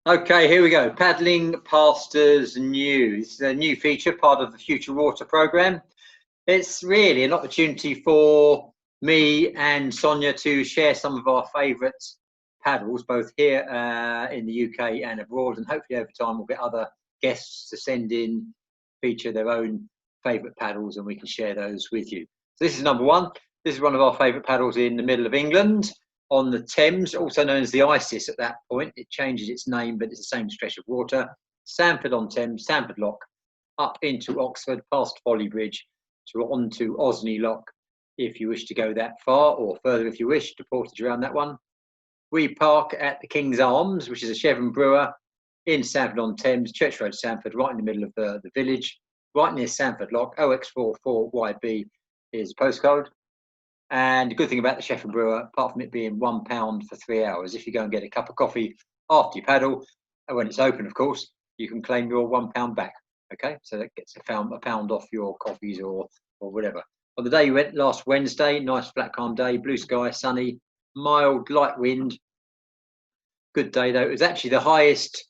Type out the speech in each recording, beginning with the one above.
Okay, here we go. Paddling Pastures News. It's a new feature, part of the Future Water programme. It's really an opportunity for me and Sonia to share some of our favourite paddles, both here in the UK and abroad. And hopefully over time we'll get other guests to send in, feature their own favourite paddles, and we can share those with you. So this is number one. This is one of our favourite paddles in the middle of England, on the Thames, also known as the Isis at that point. It changes its name, but it's the same stretch of water. Sandford-on-Thames, Sandford Lock, up into Oxford, past Folly Bridge, to onto Osney Lock, if you wish to go that far, or further if you wish, to portage around that one. We park at the King's Arms, which is a Chevron brewer in Sandford-on-Thames, Church Road, Sandford, right in the middle of the village, right near Sandford Lock. OX44YB is postcode. And the good thing about the Chevron brewer, apart from it being £1 for 3 hours, if you go and get a cup of coffee after you paddle, and when it's open, of course, you can claim your £1 back. Okay, so that gets a pound off your coffees or whatever. On the day you went, last Wednesday, nice flat calm day, blue sky, sunny, mild light wind. Good day though. It was actually the highest,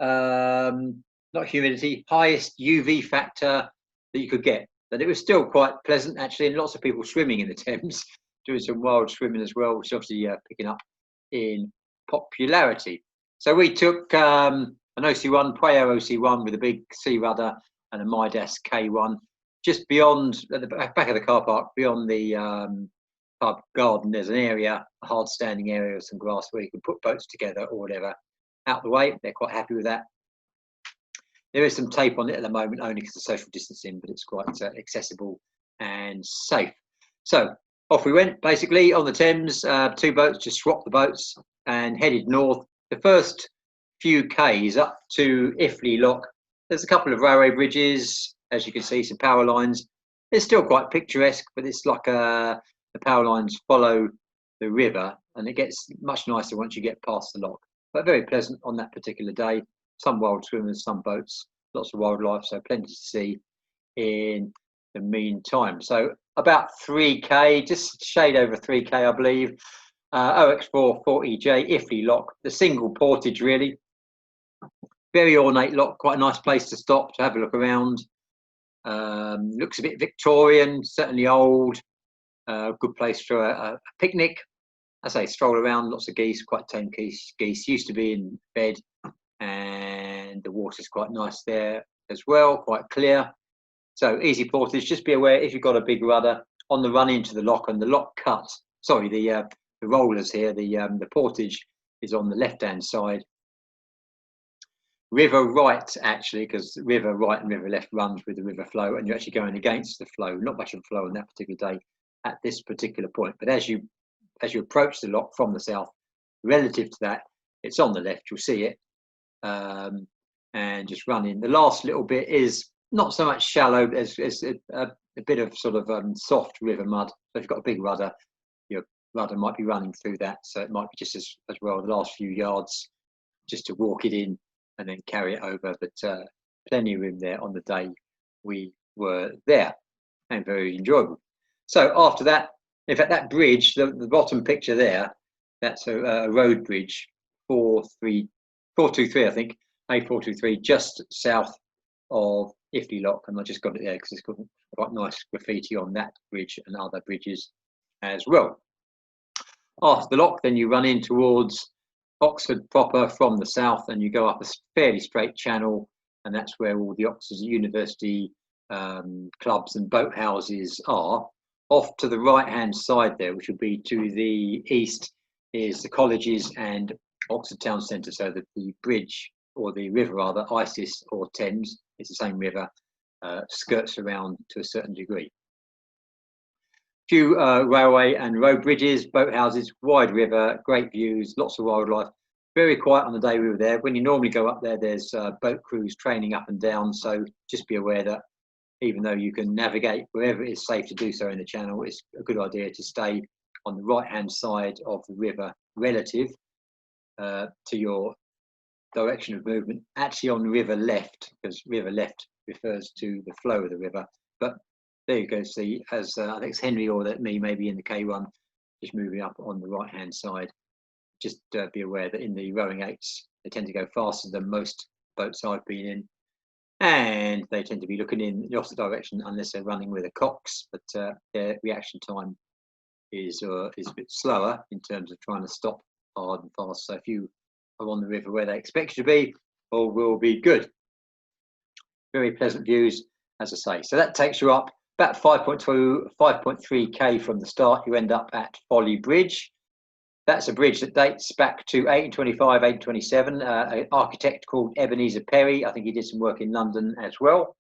not humidity, highest UV factor that you could get. But it was still quite pleasant actually, and lots of people swimming in the Thames, doing some wild swimming as well, which is obviously picking up in popularity. So we took an OC1, Pueo OC1 with a big sea rudder and a Midas K1, just beyond, at the back of the car park, beyond the pub garden. There's an area, a hard standing area with some grass where you can put boats together or whatever. Out the way, they're quite happy with that. There is some tape on it at the moment, only because of social distancing, but it's quite accessible and safe. So off we went, basically, on the Thames, 2 boats, just swapped the boats and headed north. The first few Ks up to Iffley Lock. There's a couple of railway bridges, as you can see, some power lines. It's still quite picturesque, but it's like the power lines follow the river, and it gets much nicer once you get past the lock. But very pleasant on that particular day. Some wild swimmers, some boats, lots of wildlife, so plenty to see in the meantime. So about 3K, just shade over 3K, I believe. OX440J, Iffley Lock, the single portage really. Very ornate lock, quite a nice place to stop, to have a look around. Looks a bit Victorian, certainly old. Good place for a picnic. I say stroll around, lots of geese, quite tame geese. Used to be in bed, and the water's quite nice there as well, quite clear. So easy portage. Just be aware if you've got a big rudder on the run into the lock, and the lock cut. Sorry, the rollers here. The portage is on the left-hand side. River right, actually, because river right and river left runs with the river flow, and you're actually going against the flow. Not much of a flow on that particular day at this particular point, but as you approach the lock from the south, relative to that, it's on the left. You'll see it. And just run in. The last little bit is not so much shallow as a bit of sort of soft river mud. So if you've got a big rudder, your rudder might be running through that, so it might be just as well the last few yards just to walk it in and then carry it over. But plenty of room there on the day we were there, and very enjoyable. So after that, in fact, that bridge, the bottom picture there, that's a road bridge, 423, I think, A423, just south of Iffley Lock, and I just got it there because it's got quite nice graffiti on that bridge and other bridges as well. After the lock, then you run in towards Oxford proper from the south, and you go up a fairly straight channel, and that's where all the Oxford University clubs and boat houses are. Off to the right-hand side there, which would be to the east, is the colleges and Oxford Town Centre. So that the bridge, or the river rather, Isis or Thames, it's the same river, skirts around to a certain degree. Few railway and road bridges, boat houses, wide river, great views, lots of wildlife. Very quiet on the day we were there. When you normally go up there, there's boat crews training up and down, so just be aware that even though you can navigate wherever it is safe to do so in the channel, it's a good idea to stay on the right-hand side of the river relative to your direction of movement, actually on river left, because river left refers to the flow of the river. But there you go, see, as I think it's Henry or that me maybe in the K1, just moving up on the right-hand side. Just be aware that in the rowing eights, They tend to go faster than most boats I've been in, and they tend to be looking in the opposite direction unless they're running with a cox. But their reaction time is a bit slower in terms of trying to stop hard and fast. So if you are on the river where they expect you to be, all will be good. Very pleasant views, as I say. So that takes you up about 5.3k from the start. You end up at Folly Bridge. That's a bridge that dates back to 1825, 1827. An architect called Ebenezer Perry. I think he did some work in London as well.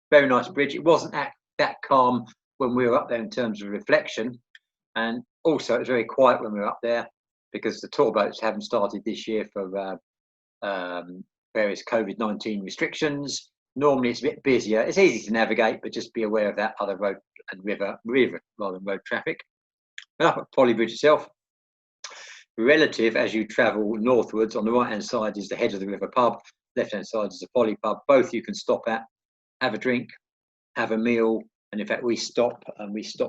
Very nice bridge. It wasn't that calm when we were up there in terms of reflection. And also it was very quiet when we were up there because the tour boats haven't started this year for various COVID-19 restrictions. Normally it's a bit busier. It's easy to navigate, but just be aware of that other road and river rather than road traffic. And up at Folly Bridge itself, relative as you travel northwards, on the right hand side is the Head of the River pub, left hand side is the Folly pub. Both you can stop at, have a drink, have a meal, and in fact we stop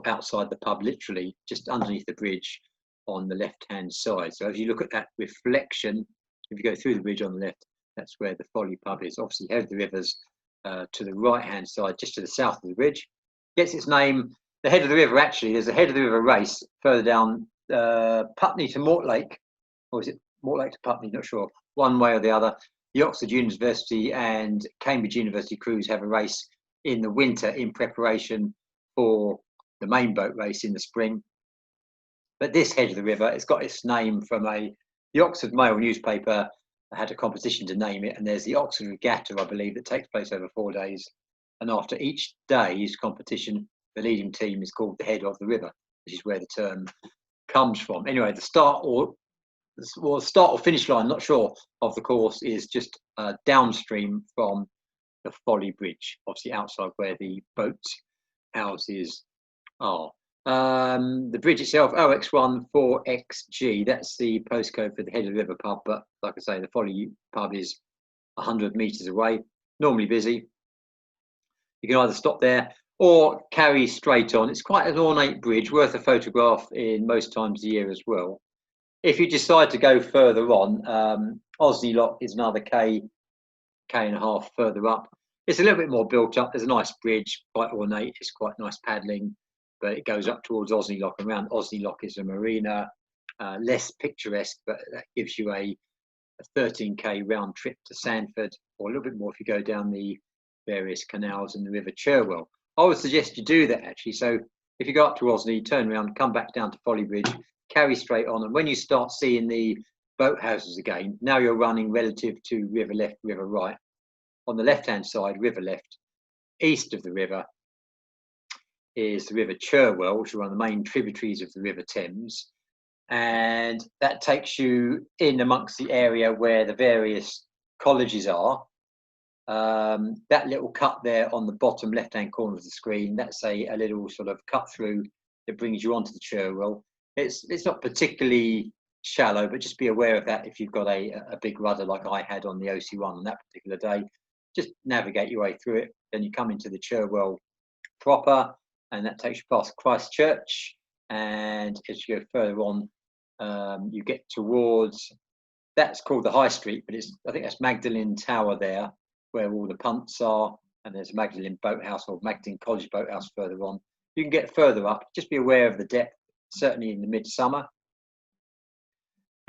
outside the pub, literally just underneath the bridge on the left hand side. So as you look at that reflection, if you go through the bridge on the left, that's where the Folly pub is. Obviously Head of the River's to the right hand side, just to the south of the bridge. Gets its name, the Head of the River, actually there's a Head of the River race further down Putney to Mortlake, or is it Mortlake to Putney, not sure, one way or the other. The Oxford University and Cambridge University crews have a race in the winter in preparation for the main boat race in the spring. But this Head of the River, it's got its name from the Oxford Mail newspaper had a competition to name it, and there's the Oxford Regatta, I believe, that takes place over 4 days, and after each day's competition the leading team is called the Head of the River, which is where the term comes from. Anyway, the start or finish line, not sure, of the course is just downstream from the Folly Bridge, obviously outside where the boat houses are. The bridge itself, OX1 4XG, that's the postcode for the Head of the River pub, but like I say, the Folly pub is 100 metres away, normally busy. You can either stop there or carry straight on. It's quite an ornate bridge, worth a photograph in most times of the year as well. If you decide to go further on, Iffley Lock is another K and a half further up. It's a little bit more built up. There's a nice bridge, quite ornate. It's quite nice paddling, but it goes up towards Iffley Lock. Around Iffley Lock is a marina, less picturesque, but that gives you a 13k round trip to Sandford, or a little bit more if you go down the various canals and the River Cherwell. I would suggest you do that actually. So if you go up to Iffley, turn around, come back down to Folly Bridge, carry straight on, and when you start seeing the boathouses again, now you're running relative to river left, river right. On the left hand side, river left, east of the river is the River Cherwell, which are one of the main tributaries of the River Thames, and that takes you in amongst the area where the various colleges are. That little cut there on the bottom left hand corner of the screen, that's a little sort of cut through that brings you onto the Cherwell. It's not particularly shallow, but just be aware of that if you've got a big rudder like I had on the OC1 on that particular day. Just navigate your way through it. Then you come into the Cherwell proper, and that takes you past Christchurch. And as you go further on, you get towards, that's called the High Street, but I think that's Magdalen Tower there, where all the punts are, and there's Magdalen Boathouse or Magdalen College Boathouse further on. You can get further up. Just be aware of the depth, certainly in the midsummer,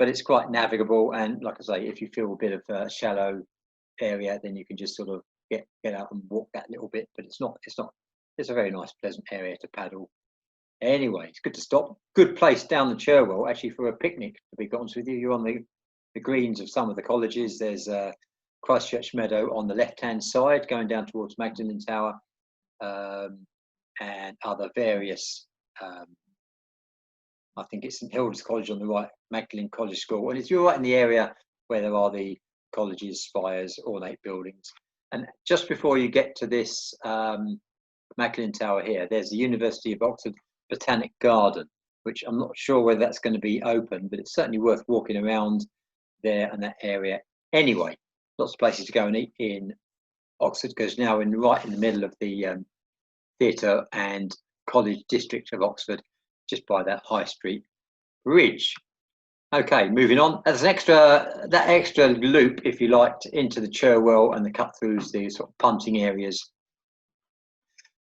but it's quite navigable. And like I say, if you feel a bit of a shallow area, then you can just sort of get out and walk that little bit. But it's a very nice, pleasant area to paddle. Anyway, it's good to stop. Good place down the Cherwell actually for a picnic, to be honest with you. You're on the greens of some of the colleges. There's Christchurch Meadow on the left hand side going down towards Magdalen Tower, and other various I think it's St Hilda's College on the right, Magdalen College School, and you're right in the area where there are the colleges, spires, ornate buildings. And just before you get to this Magdalen Tower here, there's the University of Oxford Botanic Garden, which I'm not sure whether that's going to be open, but it's certainly worth walking around there and that area. Anyway, lots of places to go and eat in Oxford, because now we're right in the middle of the theatre and college district of Oxford, just by that High Street Bridge. Okay, moving on. There's that extra loop, if you liked, into the Cherwell and the cut throughs, the sort of punting areas.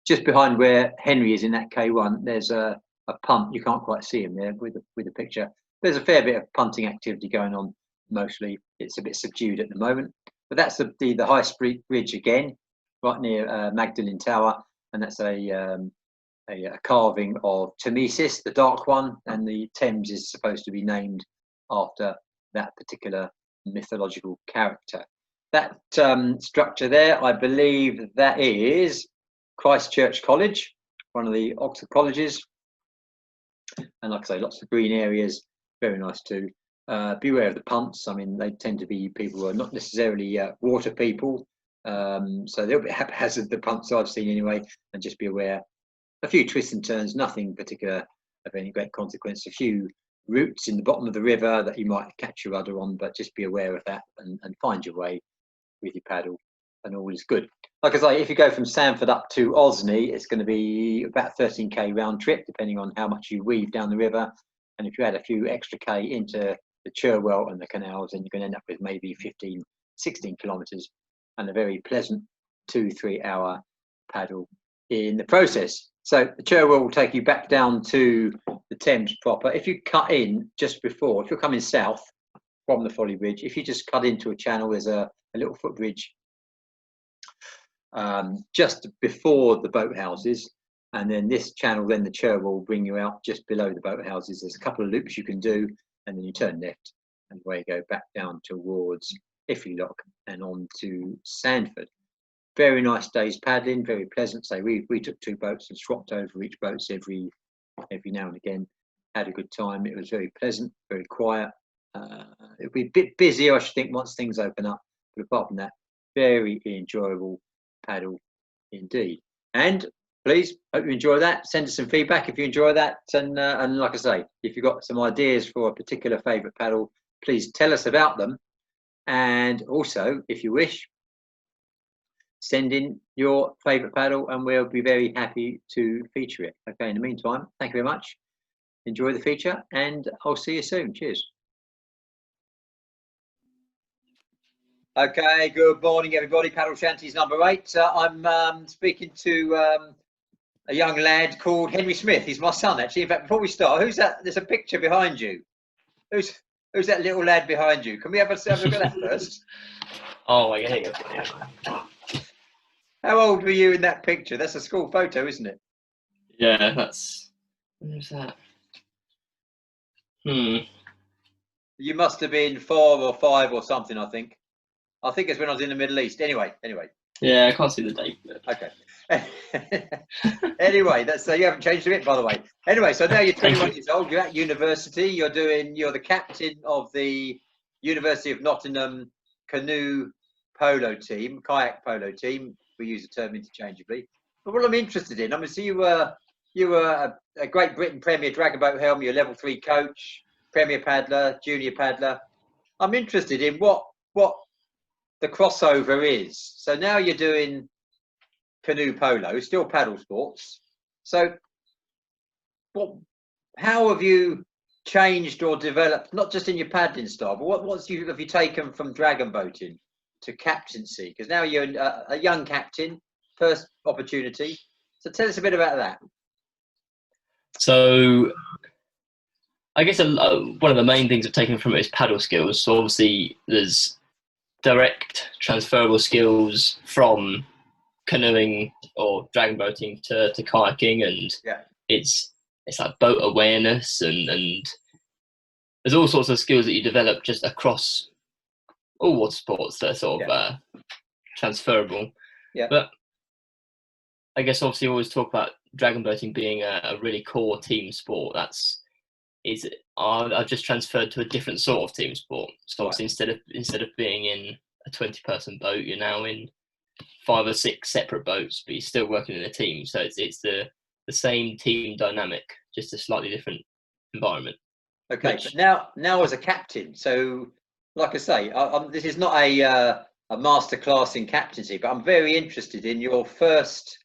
Just behind where Henry is in that K1, there's a punt. You can't quite see him there with the picture. There's a fair bit of punting activity going on. Mostly, it's a bit subdued at the moment. But that's the High Street Bridge again, right near Magdalen Tower, and that's a carving of Tamesis, the dark one, and the Thames is supposed to be named after that particular mythological character. That structure there, I believe that is Christchurch College, one of the Oxford colleges. And like I say, lots of green areas, very nice too. Beware of the punts. I mean, they tend to be people who are not necessarily water people. So they'll be haphazard, the punts I've seen anyway, and just be aware. A few twists and turns, nothing particular of any great consequence. A few roots in the bottom of the river that you might catch your rudder on, but just be aware of that and find your way with your paddle, and all is good. Like I say, if you go from Sanford up to Osney, it's going to be about 13k round trip, depending on how much you weave down the river. And if you add a few extra k into the Cherwell and the canals, then you're going to end up with maybe 15, 16 kilometres and a very pleasant 2-3 hour paddle in the process. So the Cherwell will take you back down to the Thames proper. If you cut in just before, if you're coming south from the Folly Bridge, if you just cut into a channel, there's a little footbridge just before the boathouses, and then this channel, then the Cherwell will bring you out just below the boathouses. There's a couple of loops you can do, and then you turn left and away you go back down towards Iffley Lock and on to Sanford. Very nice days paddling, very pleasant. So we took 2 boats and swapped over each boats every now and again. Had a good time. It was very pleasant, very quiet. It'll be a bit busier, I should think, once things open up. But apart from that, very enjoyable paddle indeed. And please, hope you enjoy that. Send us some feedback if you enjoy that. And like I say, if you've got some ideas for a particular favourite paddle, please tell us about them. And also, if you wish, send in your favourite paddle and we'll be very happy to feature it. Okay, in the meantime, thank you very much. Enjoy the feature and I'll see you soon. Cheers. Okay, good morning everybody. Paddle Shanties number 8. I'm speaking to a young lad called Henry Smith. He's my son actually. In fact, before we start, who's that? There's a picture behind you. Who's that little lad behind you? Can we have a look at that first? Oh, yeah. How old were you in that picture? That's a school photo, isn't it? Yeah, that's... Where's that? You must have been 4 or 5 or something, I think. I think it's when I was in the Middle East. Anyway. Yeah, I can't see the date. But... Okay. Anyway, that's you haven't changed a bit, by the way. Anyway, so now you're 21 years old. You're at university. You're the captain of the University of Nottingham canoe polo team, kayak polo team. We use the term interchangeably. But what I'm interested in, so you were a Great Britain Premier Dragonboat helm. You're a level 3 coach, Premier paddler, junior paddler. I'm interested in what the crossover is. So now you're doing canoe polo, still paddle sports. So how have you changed or developed, not just in your paddling style, but what have you taken from dragon boating to captaincy? Because now you're a young captain, first opportunity. So tell us a bit about that. So I guess one of the main things I've taken from it is paddle skills. So obviously there's direct transferable skills from canoeing or dragon boating to kayaking, and it's like boat awareness and there's all sorts of skills that you develop just across all water sports that are sort of transferable. Yeah. But I guess obviously you always talk about dragon boating being a really core team sport. I've just transferred to a different sort of team sport. So obviously instead of being in a 20-person boat, you're now in 5 or 6 separate boats, but you're still working in a team. So it's the same team dynamic, just a slightly different environment. Okay, but now as a captain, so like I say, this is not a masterclass in captaincy, but I'm very interested in your first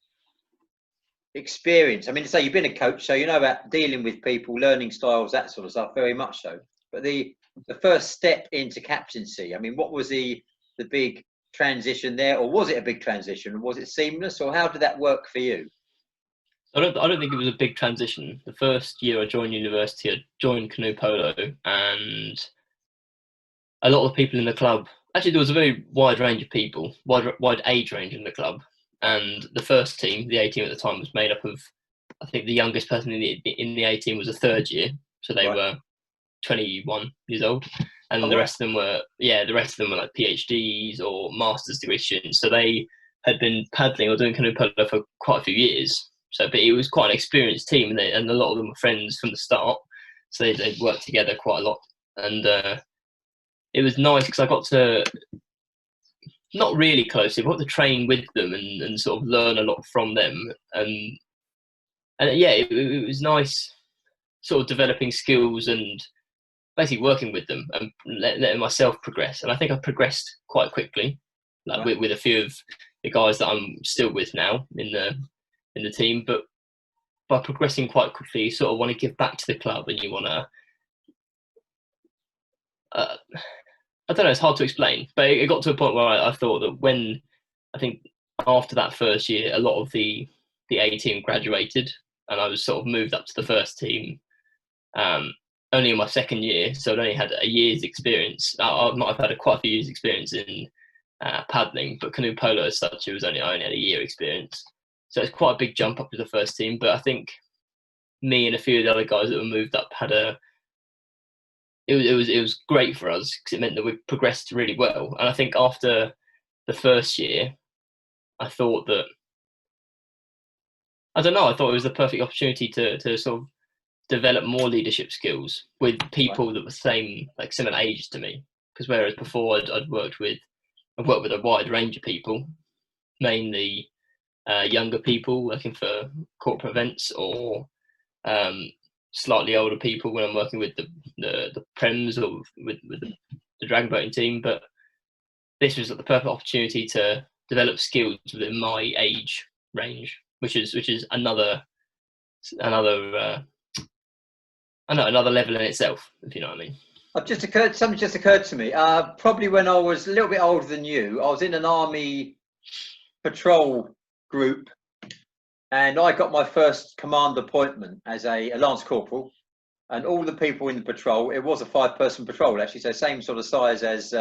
experience. I mean, say you've been a coach, so you know about dealing with people, learning styles, that sort of stuff, very much so. but the first step into captaincy. I mean, what was the big transition there, or was it a big transition? Was it seamless, or how did that work for you? I don't think it was a big transition. The first year I joined university, I joined canoe polo, and a lot of people in the club. Actually, there was a very wide range of people, wide age range in the club. And the first team, the A team at the time, was made up of, I think the youngest person in the A team was a third year, so they were 21 years old, and the rest of them were like PhDs or master's degree students. So they had been paddling or doing canoe polo for quite a few years. So, but it was quite an experienced team, and a lot of them were friends from the start. So they worked together quite a lot, and it was nice because I got to, not really closely, but I got to train with them and sort of learn a lot from them, and yeah, it was nice, sort of developing skills and basically working with them and letting myself progress. And I think I progressed quite quickly, like with a few of the guys that I'm still with now in the team. But by progressing quite quickly, you sort of want to give back to the club, and you want to. I don't know. It's hard to explain, but it got to a point where I thought that I think after that first year, a lot of the A team graduated, and I was sort of moved up to the first team. Only in my second year, so I'd only had a year's experience. I've had quite a few years' experience in paddling, but canoe polo as such, I only had a year experience. So it's quite a big jump up to the first team. But I think me and a few of the other guys that were moved up had it was great for us because it meant that we progressed really well. And I think after the first year, I thought that, I don't know, I thought it was the perfect opportunity to sort of develop more leadership skills with people that were similar ages to me. Because whereas before I'd worked with a wide range of people, mainly younger people working for corporate events, or slightly older people when I'm working with the Prems or with the Dragonboating team. But this was the perfect opportunity to develop skills within my age range, which is another level in itself, if you know what I mean. Something just occurred to me. Probably when I was a little bit older than you, I was in an army patrol group, and I got my first command appointment as a lance corporal. And all the people in the patrol, it was a 5-person patrol actually, so same sort of size as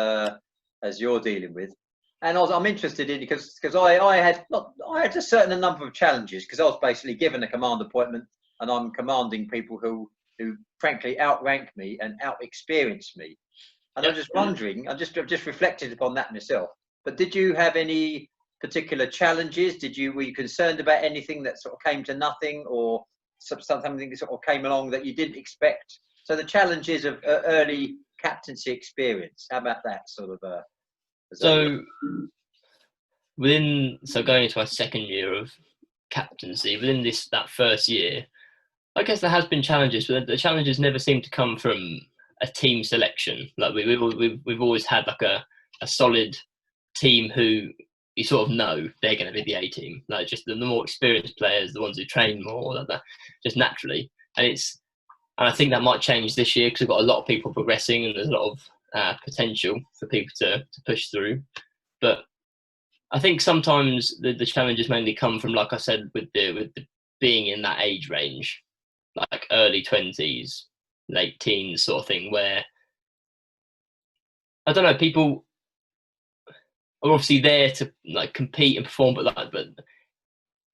you're dealing with. And I'm interested in because I had a certain number of challenges because I was basically given a command appointment, and I'm commanding people who frankly outrank me and out-experience me. And I'm just wondering, I've just reflected upon that myself. But did you have any particular challenges? Were you concerned about anything that sort of came to nothing, or something that sort of came along that you didn't expect? So the challenges of early captaincy experience. How about that sort of? Going into my second year of captaincy, within that first year, I guess there has been challenges, but the challenges never seem to come from a team selection. Like we've always had like a solid team who you sort of know they're going to be the A team. Like just the more experienced players, the ones who train more, that just naturally. And I think that might change this year because we've got a lot of people progressing, and there's a lot of potential for people to push through. But I think sometimes the challenges mainly come from, like I said, with the being in that age range, like early 20s, late teens sort of thing, where I don't know, people are obviously there to like compete and perform, but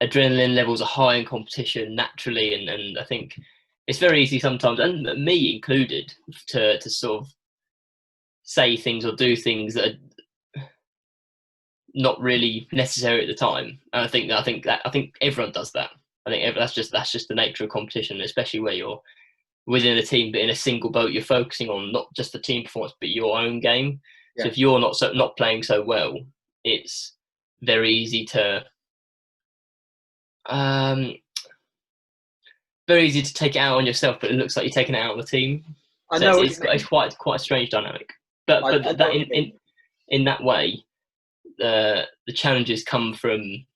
adrenaline levels are high in competition naturally, and I think it's very easy sometimes, and me included, to sort of say things or do things that are not really necessary at the time. And I think everyone does that. I think that's just the nature of competition, especially where you're within a team, but in a single boat, you're focusing on not just the team performance, but your own game. Yeah. So if you're not playing so well, it's very easy to take it out on yourself, but it looks like you're taking it out on the team. I know it's quite a strange dynamic. But in that way, the challenges come from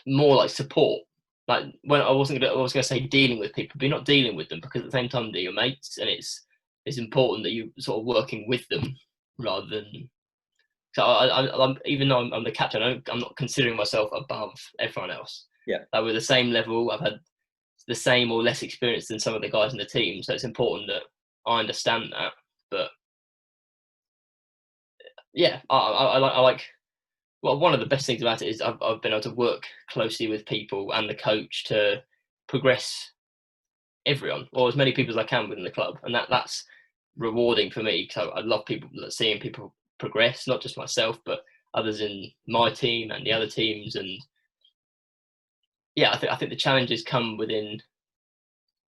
more like support. like when I was gonna say dealing with people, but you're not dealing with them, because at the same time they're your mates, and it's important that you're sort of working with them rather than. So I'm even though I'm the captain, I'm not considering myself above everyone else. Yeah. Like we're the same level. I've had the same or less experience than some of the guys in the team, so it's important that I understand that. But yeah, I like. Well, one of the best things about it is I've been able to work closely with people and the coach to progress everyone, or as many people as I can within the club, and that's rewarding for me. So I love seeing people progress, not just myself, but others in my team and the other teams. And yeah, I think the challenges come within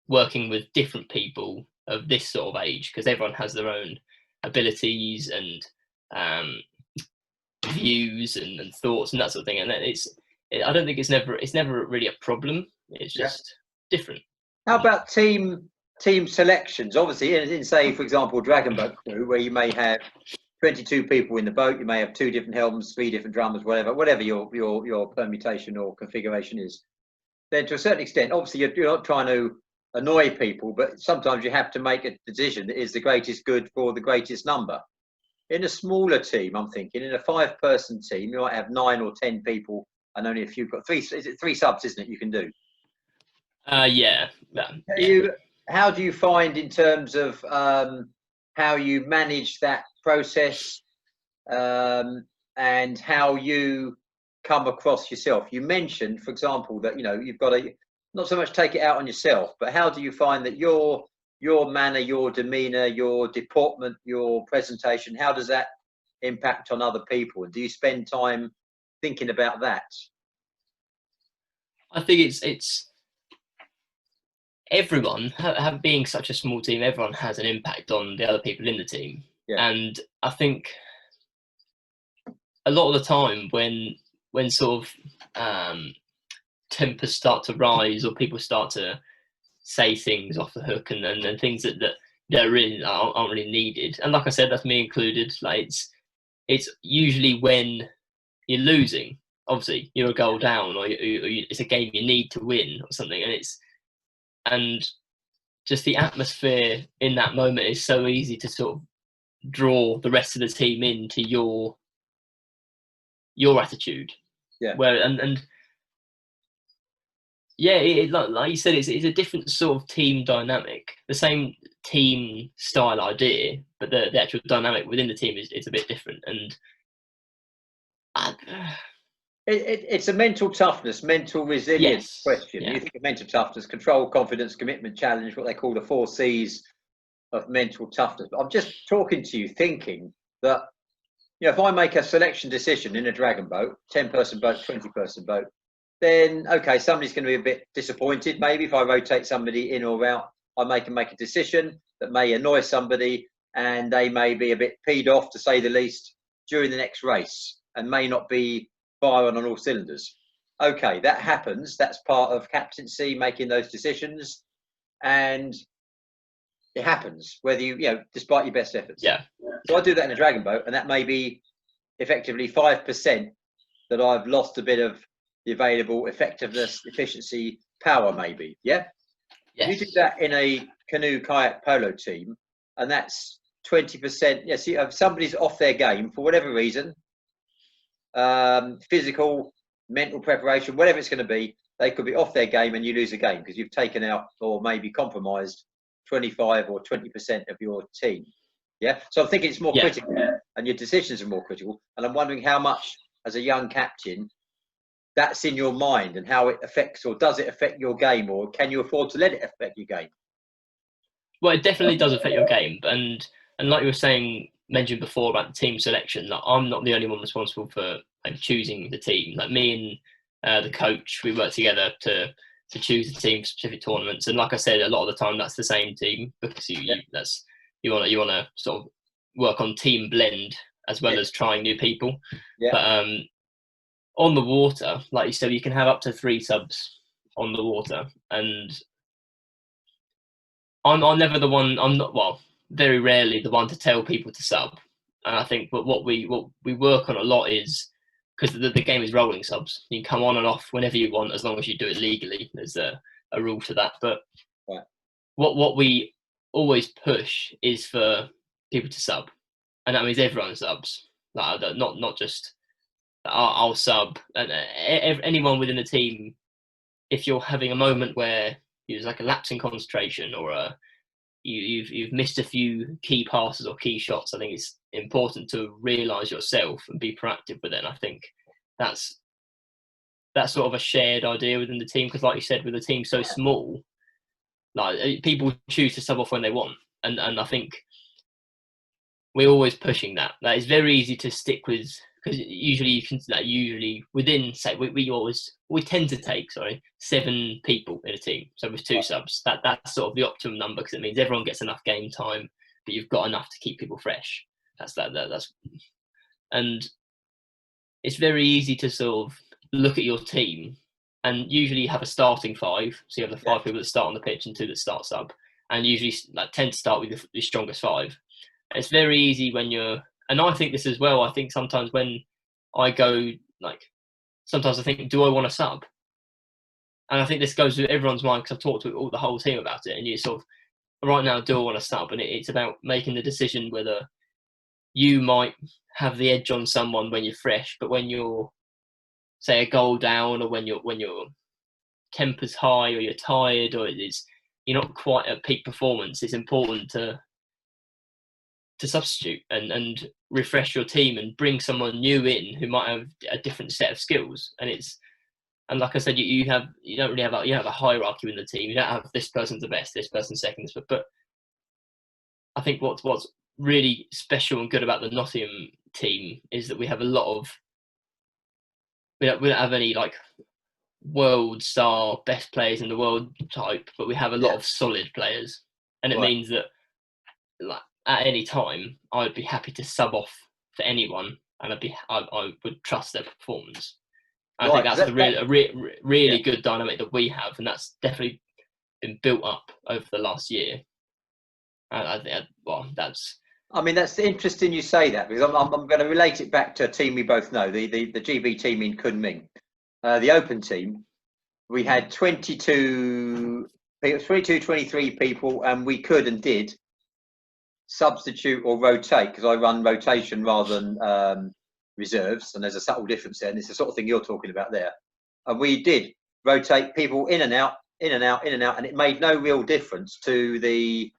working with different people of this sort of age, because everyone has their own abilities and views and thoughts and that sort of thing. And I don't think it's never really a problem. It's just different. How about team selections? Obviously, in say, for example, Dragonboat crew, where you may have 22 people in the boat, you may have 2 different helms, 3 different drummers, whatever your permutation or configuration is. Then, to a certain extent, obviously, you're not trying to annoy people, but sometimes you have to make a decision that is the greatest good for the greatest number. In a smaller team, I'm thinking, in a 5-person team, you might have 9 or 10 people, and only if you've got 3. Is it 3 subs, isn't it? You can do. Yeah. How do you find in terms of how you manage that process and how you come across yourself? You mentioned, for example, that you've got to not so much take it out on yourself, but how do you find that your manner, your demeanour, your deportment, your presentation, how does that impact on other people? And do you spend time thinking about that? I think it's everyone, being such a small team, everyone has an impact on the other people in the team. Yeah. And I think a lot of the time when sort of tempers start to rise, or people start to say things off the hook and things that really aren't really needed. And like I said, that's me included. Like it's usually when you're losing. Obviously, you're a goal down, or it's a game you need to win or something, and just the atmosphere in that moment is so easy to sort of draw the rest of the team into your attitude. Yeah. Where and yeah, like you said, it's a different sort of team dynamic. The same team style idea, but the actual dynamic within the team is a bit different. And it's a mental toughness, mental resilience question. Yeah. You think of mental toughness: control, confidence, commitment, challenge, what they call the 4 C's of mental toughness. But I'm just talking to you, thinking that if I make a selection decision in a dragon boat, 10-person boat, 20-person boat, then okay, somebody's going to be a bit disappointed. Maybe if I rotate somebody in or out, I make a decision that may annoy somebody, and they may be a bit peed off, to say the least, during the next race, and may not be firing on all cylinders. Okay, that happens. That's part of captaincy, making those decisions, and it happens whether despite your best efforts. Yeah. So I do that in a dragon boat, and that may be effectively 5% that I've lost a bit of the available effectiveness, efficiency, power, maybe. Yeah. Yes. You do that in a canoe kayak polo team, and that's 20%. Yes, if somebody's off their game for whatever reason, physical, mental preparation, whatever it's going to be, they could be off their game, and you lose a game because you've taken out or maybe compromised 25 or 20% of your team. Yeah. So I'm thinking it's more critical, and your decisions are more critical. And I'm wondering how much, as a young captain, that's in your mind, and how it affects, or does it affect your game, or can you afford to let it affect your game? Well, it definitely does affect your game, and like you were mentioned before about the team selection, like I'm not the only one responsible for choosing the team. Like me and the coach, we work together to choose the team for specific tournaments. And like I said, a lot of the time that's the same team, because you want to sort of work on team blend as well as trying new people. Yeah. But on the water, like you said, you can have up to 3 subs on the water, and I'm never the one. I'm not, well, very rarely the one to tell people to sub. And I think what we work on a lot is because the game is rolling subs. You can come on and off whenever you want, as long as you do it legally. There's a rule to that. But what we always push is for people to sub, and that means everyone subs. Like, not just I'll sub, and anyone within the team. If you're having a moment where there's like a lapse in concentration, or you've missed a few key passes or key shots, I think it's important to realise yourself and be proactive with it. And I think that's sort of a shared idea within the team, because like you said, with a team so small, like people choose to sub off when they want, and I think we're always pushing that. That is very easy to stick with, because usually you can within, say, we tend to take 7 people in a team. So with 2 subs, that's sort of the optimum number, because it means everyone gets enough game time, but you've got enough to keep people fresh. That's and it's very easy to sort of look at your team, and usually you have a starting 5. So you have the 5 people that start on the pitch and 2 that start sub, and usually tend to start with the strongest 5. It's very easy when you're, and I think this as well. I think sometimes when I go, sometimes I think, do I want to sub? And I think this goes through everyone's mind, because I've talked to the whole team about it. And you sort of, right now, do I want to sub? And it's about making the decision whether you might have the edge on someone when you're fresh, but when you're, say, a goal down, or when your temper's high, or you're tired, or you're not quite at peak performance, it's important to substitute and refresh your team and bring someone new in who might have a different set of skills. And like I said, you don't really have a hierarchy in the team. You don't have this person's the best, this person's second, but I think what's really special and good about the Nottingham team is that we have a lot of, we don't have any world star best players in the world type, but we have a lot of solid players, and it means that at any time I'd be happy to sub off for anyone, and I would trust their performance. I think that's a really good dynamic that we have, and that's definitely been built up over the last year. And I think that's interesting you say that, because I'm going to relate it back to a team we both know, the GB team in Kunming, the Open team. We had 23 people, and we could and did substitute or rotate, because I run rotation rather than reserves, and there's a subtle difference there, and it's the sort of thing you're talking about there. And we did rotate people in and out, and it made no real difference to the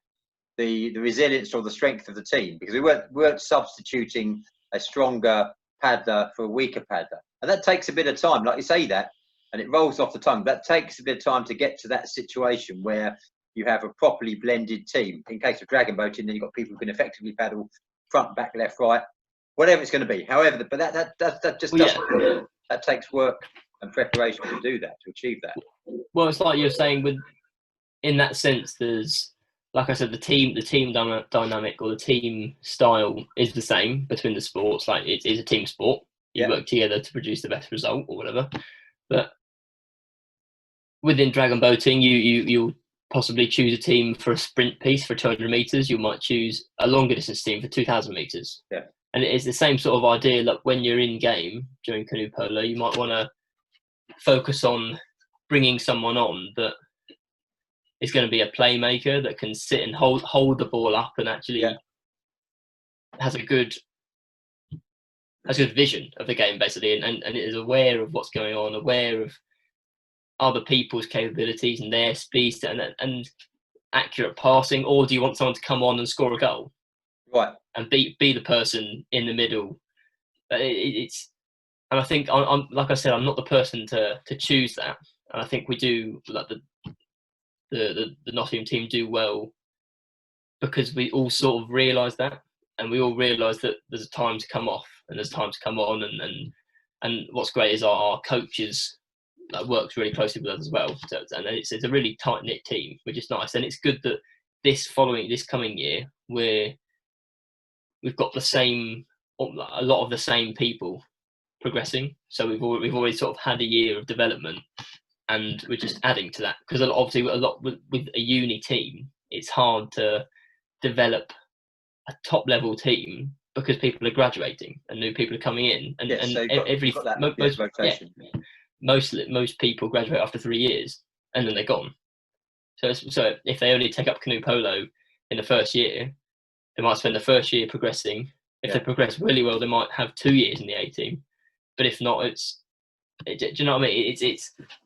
resilience or the strength of the team, because we weren't substituting a stronger paddler for a weaker paddler, and that takes a bit of time. Like you say that, and it rolls off the tongue. That takes a bit of time to get to that situation where you have a properly blended team. In case of Dragonboating, then you've got people who can effectively paddle front, back, left, right, whatever it's going to be. However, but that just doesn't. That takes work and preparation to do that, to achieve that. Well, it's like you're saying, in that sense, there's, like I said, the team dynamic or the team style is the same between the sports. Like it is a team sport. You work together to produce the best result or whatever. But within Dragonboating, you'll possibly choose a team for a sprint piece for 200 meters. You might choose a longer distance team for 2,000 meters. Yeah. And it is the same sort of idea. Like when you're in game during canoe polo, you might want to focus on bringing someone on that is going to be a playmaker, that can sit and hold the ball up, and actually has a good vision of the game, basically, and is aware of what's going on, aware of other people's capabilities and their speeds and accurate passing. Or do you want someone to come on and score a goal, right, and be the person in the middle? And I think, I'm like I said, I'm not the person to choose that, and I think we do, like the Nottingham team do well, because we all sort of realise that, and we all realise that there's a time to come off and there's time to come on, and what's great is our coaches works really closely with us as well, and it's a really tight knit team, which is nice. And it's good that this coming year we've got a lot of the same people progressing, so we've already sort of had a year of development, and we're just adding to that, because obviously a lot with a uni team, it's hard to develop a top level team because people are graduating and new people are coming in, and Yes, so you've got that rotation. Most people graduate after 3 years and then they're gone. So if they only take up canoe polo in the first year, they might spend the first year progressing. If they progress really well, they might have 2 years in the A team. But if not, do you know what I mean?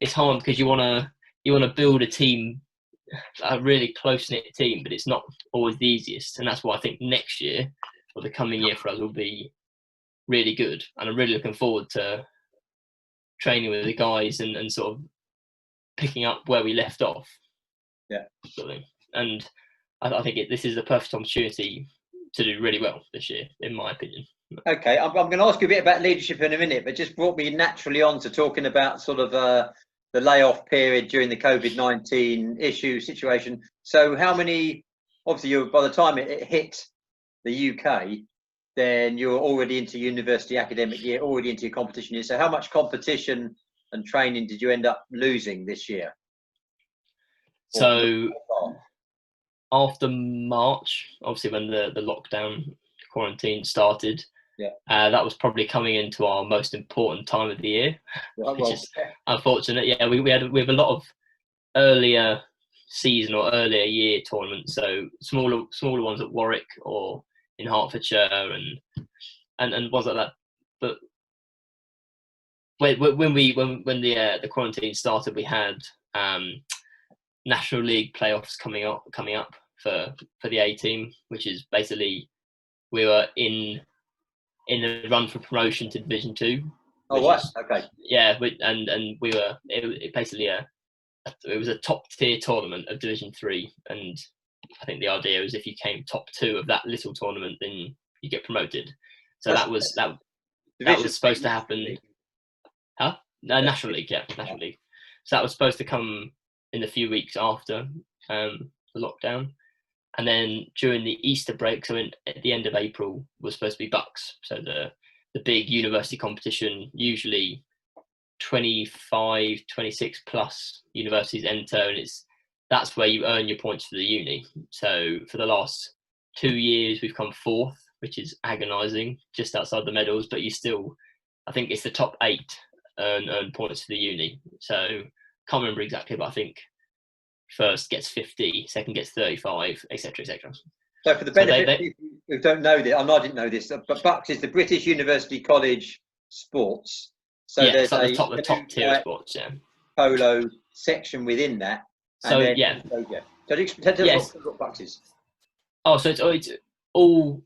It's hard because you wanna build a team, a really close knit team, but it's not always the easiest. And that's why I think next year or the coming year for us will be really good. And I'm really looking forward to training with the guys and sort of picking up where we left off. Yeah. And I think this is the perfect opportunity to do really well this year, in my opinion. Okay, I'm going to ask you a bit about leadership in a minute, but just brought me naturally on to talking about sort of the layoff period during the COVID-19 situation. So how many, obviously by the time it hit the UK, then you're already into university academic year, already into your competition year. So how much competition and training did you end up losing this year? So after March, obviously when the lockdown quarantine started, that was probably coming into our most important time of the year, which is unfortunate. Yeah, we have a lot of earlier season or earlier year tournaments, so smaller ones at Warwick or in Hertfordshire and ones like that. But when the quarantine started, we had National League playoffs coming up for the A team, which is basically we were in the run for promotion to Division 2. Oh, what? Okay. Yeah, and we were it basically it was a top tier tournament of Division 3, and I think the idea was if you came top 2 of that little tournament, then you get promoted. So that was supposed to happen. Huh? National League, yeah, National League. So that was supposed to come in a few weeks after the lockdown. And then during the Easter break, so at the end of April, was supposed to be Bucks. So the big university competition, usually 25, 26 plus universities enter, and that's where you earn your points for the uni. So for the last 2 years, we've come 4th, which is agonising, just outside the medals, but you still, I think it's the top 8 earn points for the uni. So can't remember exactly, but I think first gets 50, second gets 35, etc., etc. So for the benefit of people who don't know this, I didn't know this, but Bucks is the British University College Sports. So yeah, there's like the top tier of sports, yeah. Polo section within that. So then, yeah. So tell us what Bucks is. Oh, so it's all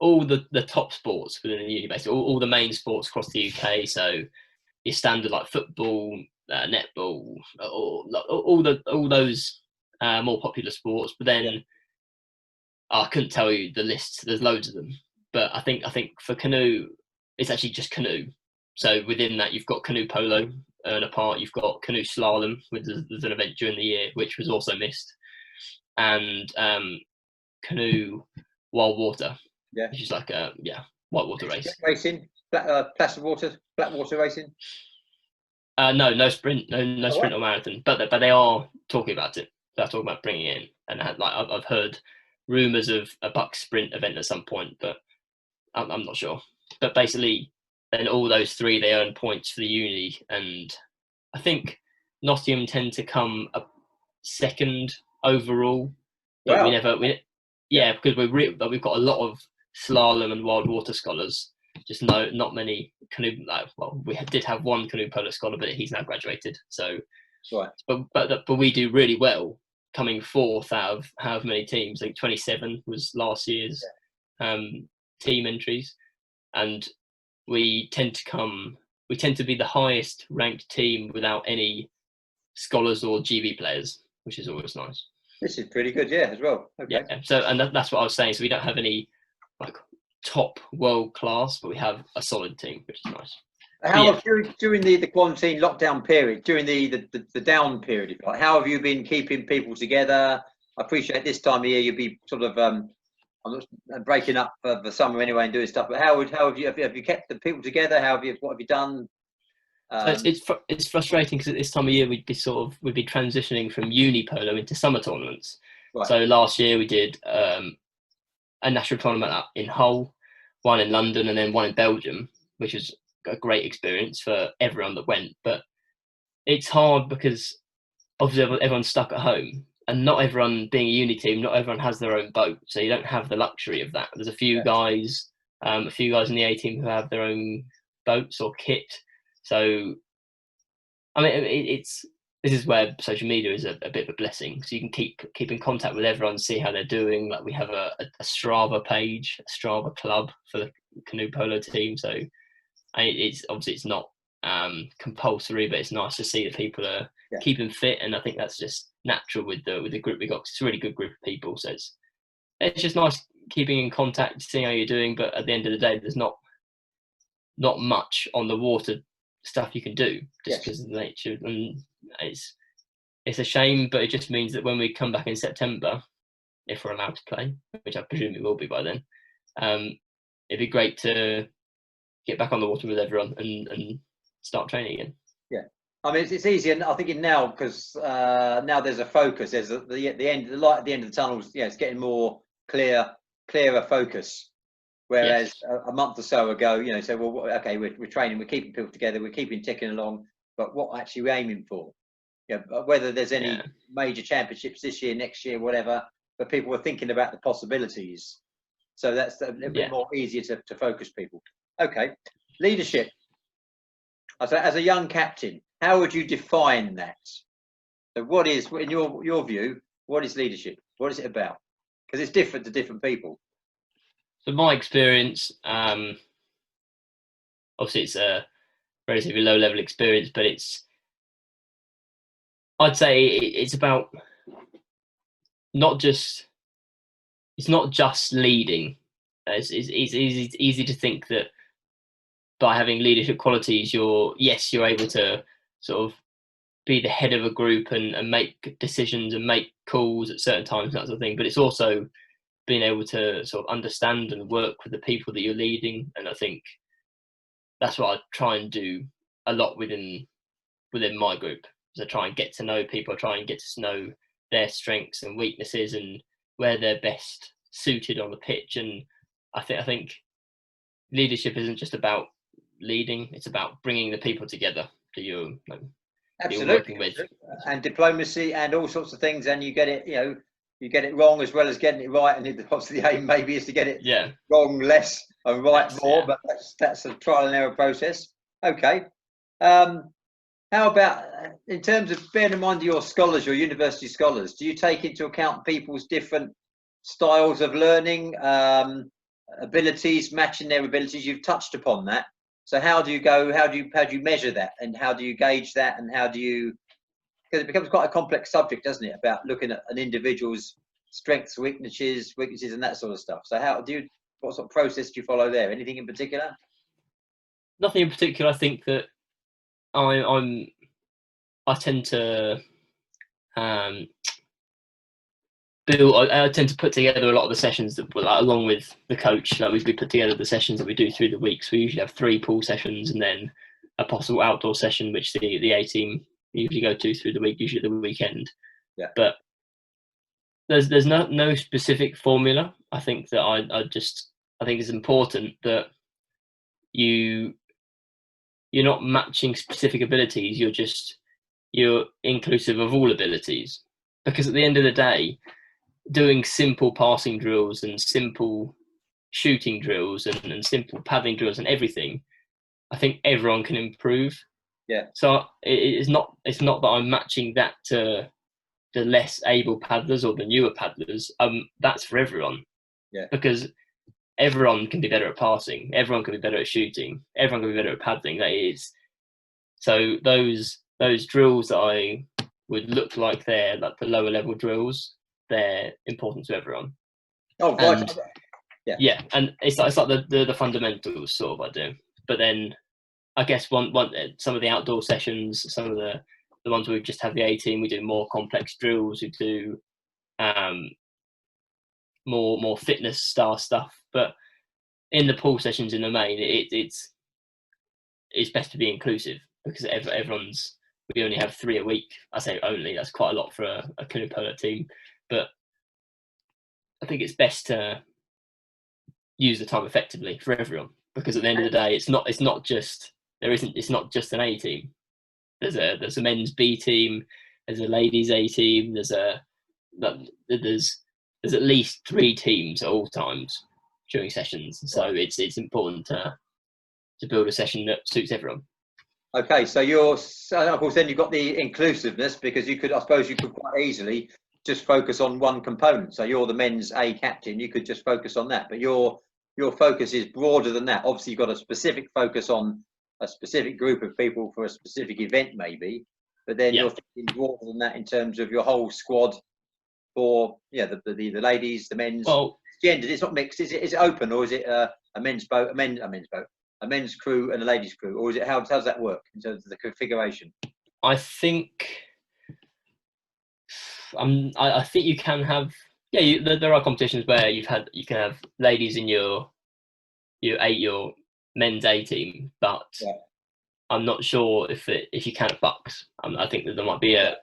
the top sports within the uni, basically all the main sports across the UK. So your standard like football, netball, all those more popular sports. But then I couldn't tell you the list. There's loads of them. But I think for canoe, it's actually just canoe. So within that, you've got canoe polo, earn a part. You've got canoe slalom, there's an event during the year which was also missed, and canoe wild water, which is like a white water race. Racing, black water racing. No sprint, no sprint or marathon, but they are talking about it. They're talking about bringing it in, and I've heard rumours of a Bucks sprint event at some point, but I'm not sure. But basically, then all those 3 they earn points for the uni, and I think Nottingham tend to come a second overall. But wow. Because we've got a lot of slalom and wild water scholars. Just not many canoe. We did have one canoe polo scholar, but he's now graduated. So, right. But we do really well, coming 4th out of however many teams. I think 27 was last year's team entries, and we tend to be the highest ranked team without any scholars or GB players, which is always nice. This is pretty good, as well. Okay. Yeah. So, and that's what I was saying. So we don't have any top world class, but we have a solid team, which is nice. How during the quarantine lockdown period, during the down period, how have you been keeping people together? I appreciate this time of year you'll be sort of I'm not breaking up for the summer anyway and doing stuff. But how have you kept the people together? What have you done? So it's frustrating because at this time of year we'd be transitioning from uni polo into summer tournaments. Right. So last year we did a national tournament in Hull, one in London and then one in Belgium, which was a great experience for everyone that went. But it's hard because obviously everyone's stuck at home, and not everyone, being a uni team, not everyone has their own boat, so you don't have the luxury of that. There's a few guys in the A team who have their own boats or kit. So I mean, this is where social media is a bit of a blessing. So you can keep in contact with everyone, see how they're doing. Like we have a Strava page, a Strava club for the canoe polo team. So it's not compulsory, but it's nice to see that people are keeping fit, and I think that's just natural with the group we got. 'Cause it's a really good group of people, so it's just nice keeping in contact, seeing how you're doing. But at the end of the day, there's not much on the water stuff you can do just because of the nature, and it's a shame. But it just means that when we come back in September, if we're allowed to play, which I presume we will be by then, it'd be great to get back on the water with everyone and start training again. Yeah, I mean it's easier. I think now because now there's a focus. There's the light at the end of the tunnel. It's getting more clearer focus. Whereas a month or so ago, so well, okay, we're training, we're keeping people together, we're keeping ticking along, but what actually we're aiming for? Whether there's any major championships this year, next year, whatever, but people were thinking about the possibilities. So that's a little bit more easier to focus people. Okay, leadership. As a young captain, how would you define that? So what is, in your view, what is leadership? What is it about? Because it's different to different people. So my experience, obviously it's a relatively low level experience, but I'd say it's about it's not just leading. It's easy to think that by having leadership qualities, you're able to sort of be the head of a group and make decisions and make calls at certain times, that sort of thing. But it's also being able to sort of understand and work with the people that you're leading. And I think that's what I try and do a lot within my group. So I try and get to know people, try and get to know their strengths and weaknesses and where they're best suited on the pitch. And I think leadership isn't just about leading, it's about bringing the people together that you're working with. And diplomacy and all sorts of things, and you get it, you get it wrong as well as getting it right, and obviously the aim maybe is to get it wrong less and right more, but that's a trial and error process. Okay. How about in terms of bearing in mind your scholars, your university scholars, do you take into account people's different styles of learning, abilities, matching their abilities? You've touched upon that. So how do you measure that, and how do you gauge that, and because it becomes quite a complex subject, doesn't it, about looking at an individual's strengths, weaknesses, and that sort of stuff. So what sort of process do you follow there? Anything in particular? Nothing in particular. I think that I tend to I tend to put together a lot of the sessions that, along with the coach, we put together the sessions that we do through the week. So we usually have 3 pool sessions and then a possible outdoor session, which the A team usually go to through the week, usually the weekend. Yeah. But there's no specific formula. I think that I think it's important that you're not matching specific abilities. You're inclusive of all abilities, because at the end of the day, doing simple passing drills and simple shooting drills and simple paddling drills and everything, I think everyone can improve. Yeah. So it's not that I'm matching that to the less able paddlers or the newer paddlers. That's for everyone. Yeah. Because everyone can be better at passing. Everyone can be better at shooting. Everyone can be better at paddling. That is. So those drills that I would look like they're like the lower level drills, they're important to everyone. Oh, and, yeah, and it's like the fundamentals sort of I do. But then I guess some of the outdoor sessions, some of the ones where we just have the A team, we do more complex drills. We do more fitness style stuff. But in the pool sessions in the main, it's best to be inclusive, because everyone's. We only have 3 a week. I say only, that's quite a lot for a canoe polo team. But I think it's best to use the time effectively for everyone. Because at the end of the day, it's not just an A team. There's a men's B team, there's a ladies A team, there's at least 3 teams at all times during sessions. So it's important to build a session that suits everyone. Okay, so of course then you've got the inclusiveness, because I suppose you could quite easily just focus on one component. So you're the men's A captain, you could just focus on that, but your focus is broader than that. Obviously you've got a specific focus on a specific group of people for a specific event maybe, but then you're thinking broader than that in terms of your whole squad for the ladies, the men's. Well, it's gendered, it's not mixed. Is it open, or is it a men's boat, a men's crew and a ladies crew, or is it how does that work in terms of the configuration? I think I think you can have there are competitions where you can have ladies in your men's A team, but I'm not sure if you can at Bucks. I think that there might be a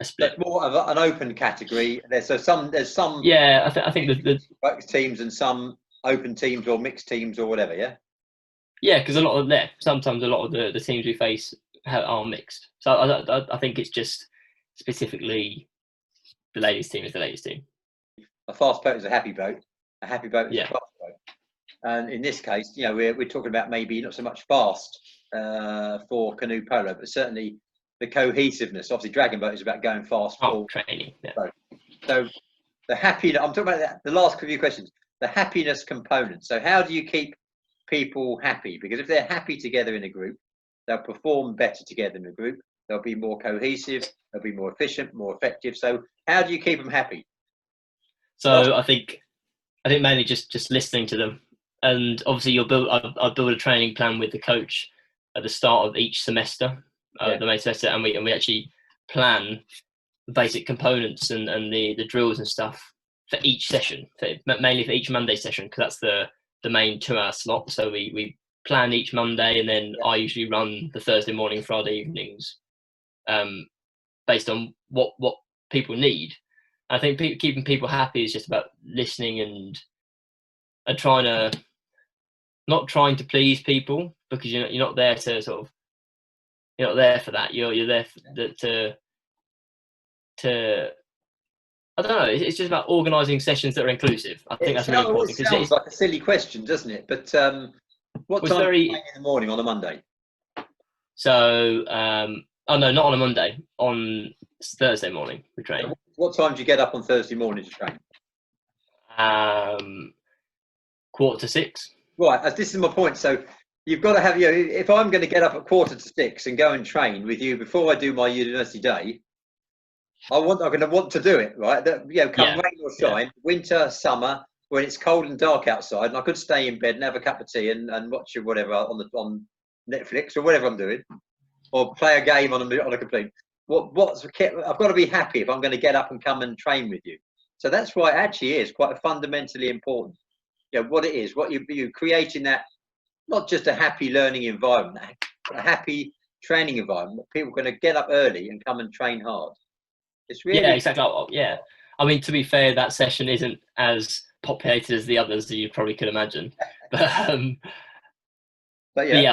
split. That's more of an open category. There's some. Yeah, I think the Bucks teams and some open teams or mixed teams or whatever. Yeah. Yeah, because sometimes a lot of the teams we face are mixed. So I think it's just specifically the ladies team is the ladies team. A fast boat is a happy boat. A happy boat is a fast boat. And in this case, we're talking about maybe not so much fast for canoe polo, but certainly the cohesiveness. Obviously, Dragonboat is about going fast. Training. Yeah. So the happiness. I'm talking about the last few questions. The happiness component. So how do you keep people happy? Because if they're happy together in a group, they'll perform better together in a group. They'll be more cohesive. They'll be more efficient, more effective. So how do you keep them happy? So I think mainly just listening to them, and obviously I'll build a training plan with the coach at the start of each semester, the May semester, and we actually plan the basic components and the drills and stuff for each session, mainly for each Monday session, because that's the main 2-hour slot. So we plan each Monday, and then I usually run the Thursday morning, Friday evenings, based on what people need. I think keeping people happy is just about listening and not trying to please people, because you're not there to you're not there for that. You're there to I don't know. It's just about organising sessions that are inclusive. I think that's really important. It sounds like a silly question, doesn't it? But what time are you playing in the morning on a Monday? So, no, not on a Monday. On Thursday morning, we train. What time do you get up on Thursday morning to train? 6:15. Right, this is my point. So you've got to have if I'm going to get up at 6:15 and go and train with you before I do my university day, I'm going to want to do it, right? Come rain or shine, winter, summer, when it's cold and dark outside, and I could stay in bed and have a cup of tea and watch whatever on Netflix or whatever I'm doing, or play a game on a computer. I've got to be happy if I'm going to get up and come and train with you. So that's why it actually is quite fundamentally important. What it is, what you're creating, that not just a happy learning environment, a happy training environment. People are going to get up early and come and train hard. It's really exactly. I mean, to be fair, that session isn't as populated as the others that you probably could imagine, but I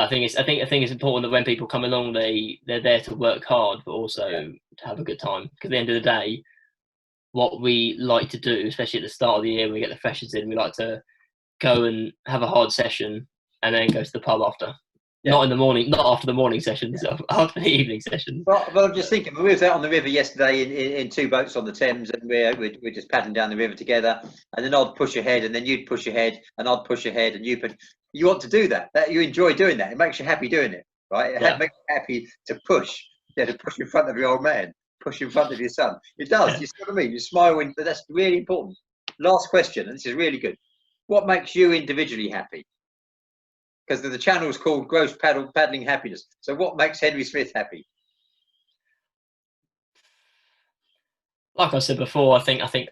think it's important that when people come along, they're there to work hard, but also to have a good time. Because at the end of the day, what we like to do, especially at the start of the year, when we get the freshers in, we like to go and have a hard session and then go to the pub after. Not in the morning, not after the morning sessions, after the evening sessions. But I'm just thinking, we was out on the river yesterday in 2 boats on the Thames, and we're just paddling down the river together. And then I'd push ahead, and then you'd push ahead, and I'd push ahead, and you want to do that. You enjoy doing that. It makes you happy doing it, right? It makes you happy to push in front of your old man, push in front of your son. It does. You see what I mean? You smile, but that's really important. Last question, and this is really good. What makes you individually happy? Because the channel is called Gross Paddling Happiness. So what makes Henry Smith happy? Like I said before, I think like,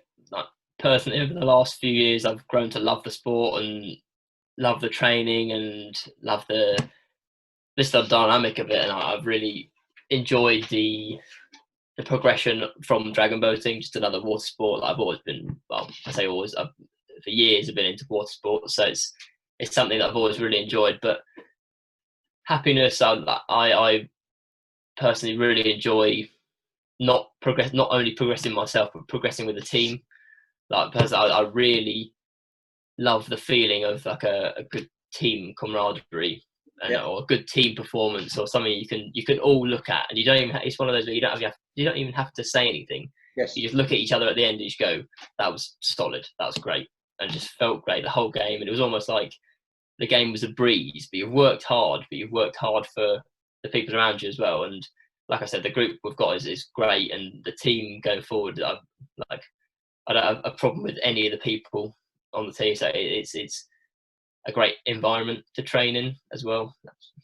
personally over the last few years, I've grown to love the sport and love the training and love the dynamic of it, and I've really enjoyed the progression from dragon boating, just another water sport. I've always been, well, I say always, years have been into water sports, so it's something that I've always really enjoyed. But happiness, I personally really enjoy not only progressing myself, but progressing with the team. Like personally, I really love the feeling of like a good team camaraderie and or a good team performance, or something you can all look at, and you don't even it's one of those where you don't even have to say anything. Yes. You just look at each other at the end and you just go, that was solid, that was great, and just felt great the whole game. And it was almost like the game was a breeze, but you've worked hard for the people around you as well. And like I said, the group we've got is great, and the team going forward, I don't have a problem with any of the people on the team. So it's a great environment to train in as well.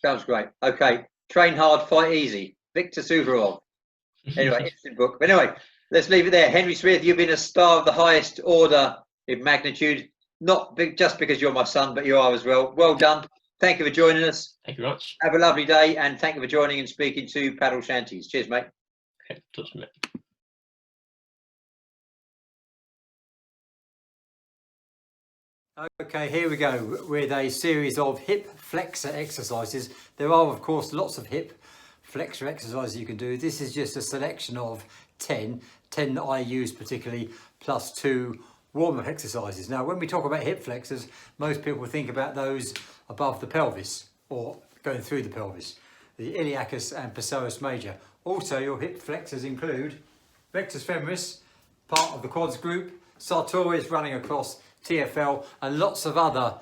Sounds great. Okay, train hard, fight easy. Victor Suvorov. Anyway, interesting book. But anyway, let's leave it there. Henry Smith, you've been a star of the highest order in magnitude. Not just because you're my son, but you are as well. Well done. Thank you for joining us. Thank you very much. Have a lovely day, and thank you for joining and speaking to Paddle Shanties. Cheers, mate. Okay, talk to you, mate. Okay, here we go with a series of hip flexor exercises. There are, of course, lots of hip flexor exercises you can do. This is just a selection of 10 that I use particularly, plus 2 warm-up exercises. Now, when we talk about hip flexors, most people think about those above the pelvis or going through the pelvis, the iliacus and psoas major. Also, your hip flexors include rectus femoris, part of the quads group, sartorius running across TFL, and lots of other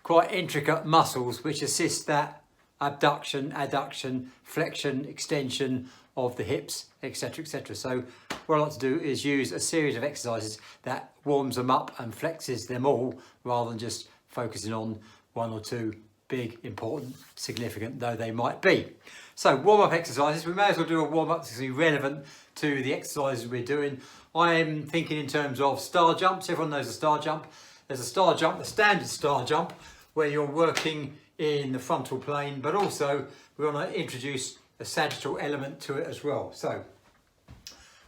quite intricate muscles which assist that abduction, adduction, flexion, extension of the hips, etc, etc. So what I like to do is use a series of exercises that warms them up and flexes them all, rather than just focusing on 1 or 2 big, important, significant though they might be. So warm-up exercises, we may as well do a warm-up that's relevant to the exercises we're doing. I'm thinking in terms of star jumps. Everyone knows a star jump. There's a star jump, the standard star jump, where you're working in the frontal plane, but also we want to introduce a sagittal element to it as well. So,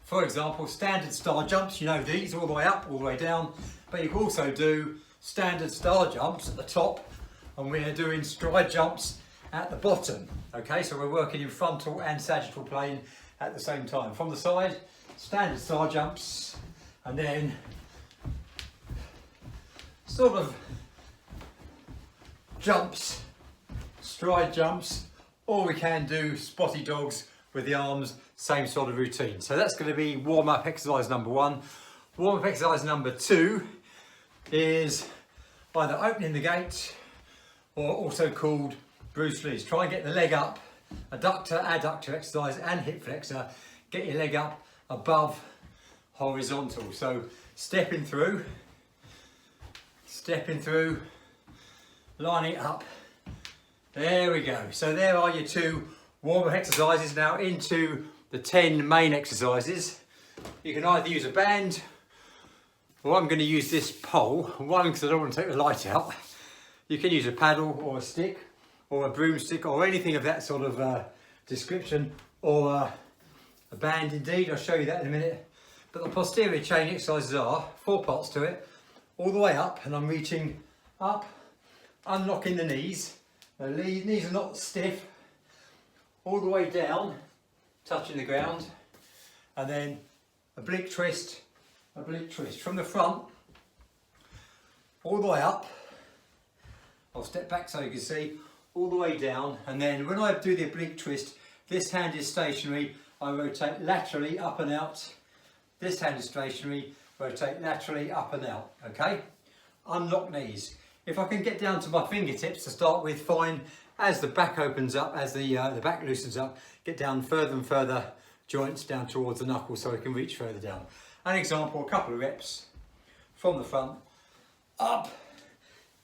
for example, standard star jumps, you know these, all the way up, all the way down, but you can also do standard star jumps at the top, and we're doing stride jumps at the bottom. Okay, so we're working in frontal and sagittal plane at the same time. From the side, standard star jumps, and then sort of jumps, stride jumps, or we can do spotty dogs with the arms, same sort of routine. So that's going to be warm-up exercise number 1. Warm-up exercise number 2 is either opening the gate, or also called Bruce Lee's. Try and get the leg up, adductor, adductor exercise and hip flexor. Get your leg up above horizontal. So stepping through, lining up. There we go. So there are your 2 warm-up exercises. Now into the 10 main exercises. You can either use a band, or I'm going to use this pole. One, because I don't want to take the light out. You can use a paddle or a stick or a broomstick or anything of that sort of description, or a band indeed. I'll show you that in a minute. But the posterior chain exercises are 4 parts to it, all the way up, and I'm reaching up, unlocking the knees. The knees are not stiff, all the way down, touching the ground, and then oblique twist, from the front, all the way up. I'll step back so you can see, all the way down, and then when I do the oblique twist, this hand is stationary, I rotate laterally up and out. This hand is stationary, rotate laterally up and out, okay? Unlock knees. If I can get down to my fingertips to start with, fine. As the back opens up, as the back loosens up, get down further and further, joints down towards the knuckles so I can reach further down. An example, a couple of reps from the front, up,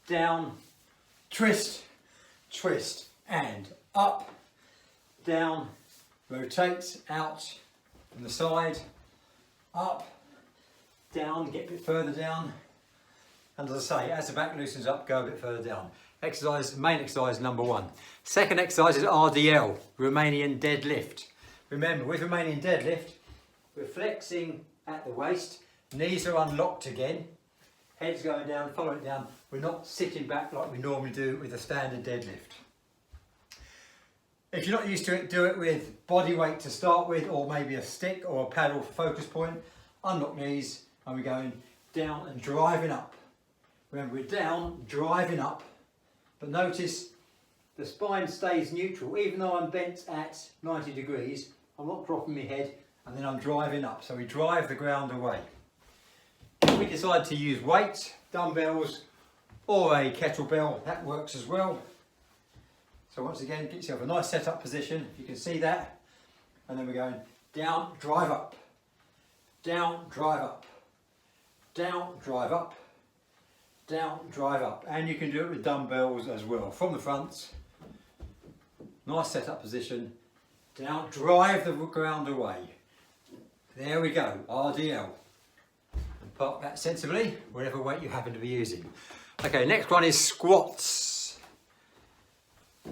down, twist, twist, and up, down, rotate out from the side, up, down, get a bit further down, and as I say, as the back loosens up, go a bit further down. Main exercise number 1. Second exercise is RDL, Romanian deadlift. Remember, with Romanian deadlift, we're flexing at the waist, knees are unlocked again, head's going down, follow it down. We're not sitting back like we normally do with a standard deadlift. If you're not used to it, do it with body weight to start with, or maybe a stick or a paddle for focus point. Unlock knees, and we're going down and driving up. Remember, we're down, driving up, but notice the spine stays neutral. Even though I'm bent at 90 degrees, I'm not dropping my head, and then I'm driving up. So we drive the ground away. If we decide to use weights, dumbbells, or a kettlebell, that works as well. So once again, get yourself a nice setup position, if you can see that. And then we're going down, drive up, down, drive up, down, drive up, down, drive up. And you can do it with dumbbells as well. From the front, nice setup position, down, drive the ground away. There we go, RDL. And park that sensibly, whatever weight you happen to be using. Okay, next one is squats.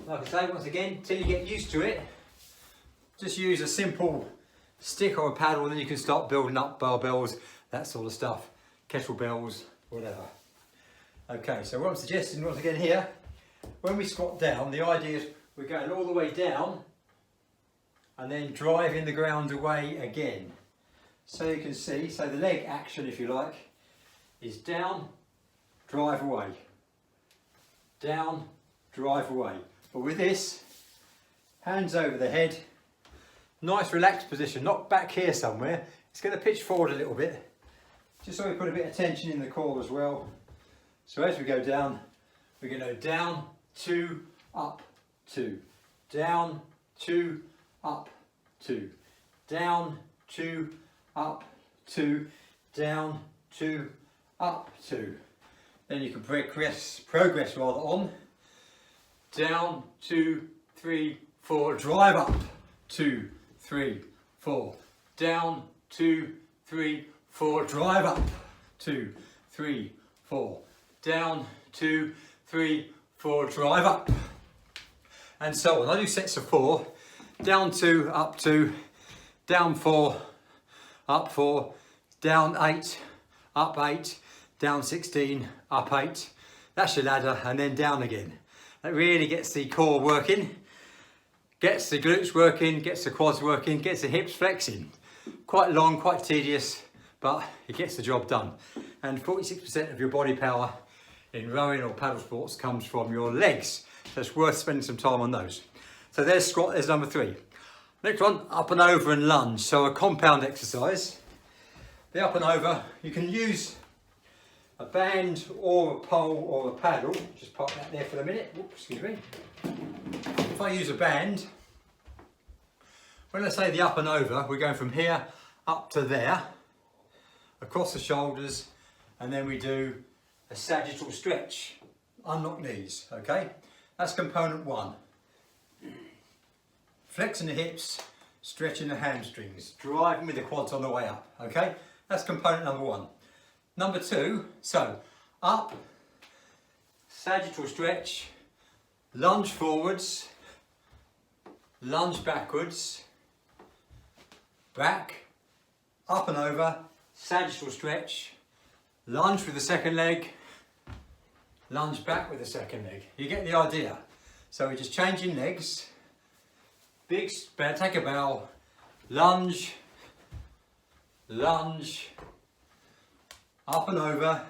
Like I say, once again, till you get used to it, just use a simple stick or a paddle, and then you can start building up barbells, that sort of stuff, kettlebells, whatever. Okay, so what I'm suggesting once again here, when we squat down, the idea is we're going all the way down and then driving the ground away again. So you can see, so the leg action, if you like, is down, drive away, down, drive away. But with this, hands over the head, nice relaxed position, not back here somewhere. It's going to pitch forward a little bit, just so we put a bit of tension in the core as well. So as we go down, we're going to go down, 2, up, 2, down, 2, up, 2, down, 2, up, 2, down, 2, up, 2. Then you can progress rather on. Down, 2, 3, 4, drive up, 2, 3, 4, down, 2, 3, 4, drive up, 2, 3, 4, down, 2, 3, 4, drive up, and so on. I do sets of 4, down 2, up 2, down 4, up 4, down 8, up 8, down 16, up 8. That's your ladder, and then down again. That really gets the core working, gets the glutes working, gets the quads working, gets the hips flexing. Quite long, quite tedious, but it gets the job done. And 46% of your body power in rowing or paddle sports comes from your legs. So it's worth spending some time on those. So there's squat, there's number 3. Next one, up and over and lunge. So a compound exercise. The up and over, you can use a band or a pole or a paddle. Just park that there for a minute. Oops, excuse me. If I use a band, when I say the up and over, we're going from here up to there, across the shoulders, and then we do a sagittal stretch, unlock knees, okay? That's component 1. Flexing the hips, stretching the hamstrings, driving with the quads on the way up, okay? That's component number 1. Number 2, so up, sagittal stretch, lunge forwards, lunge backwards, back, up and over, sagittal stretch, lunge with the second leg, lunge back with the second leg. You get the idea. So we're just changing legs, big, take a bow, lunge, lunge, up and over,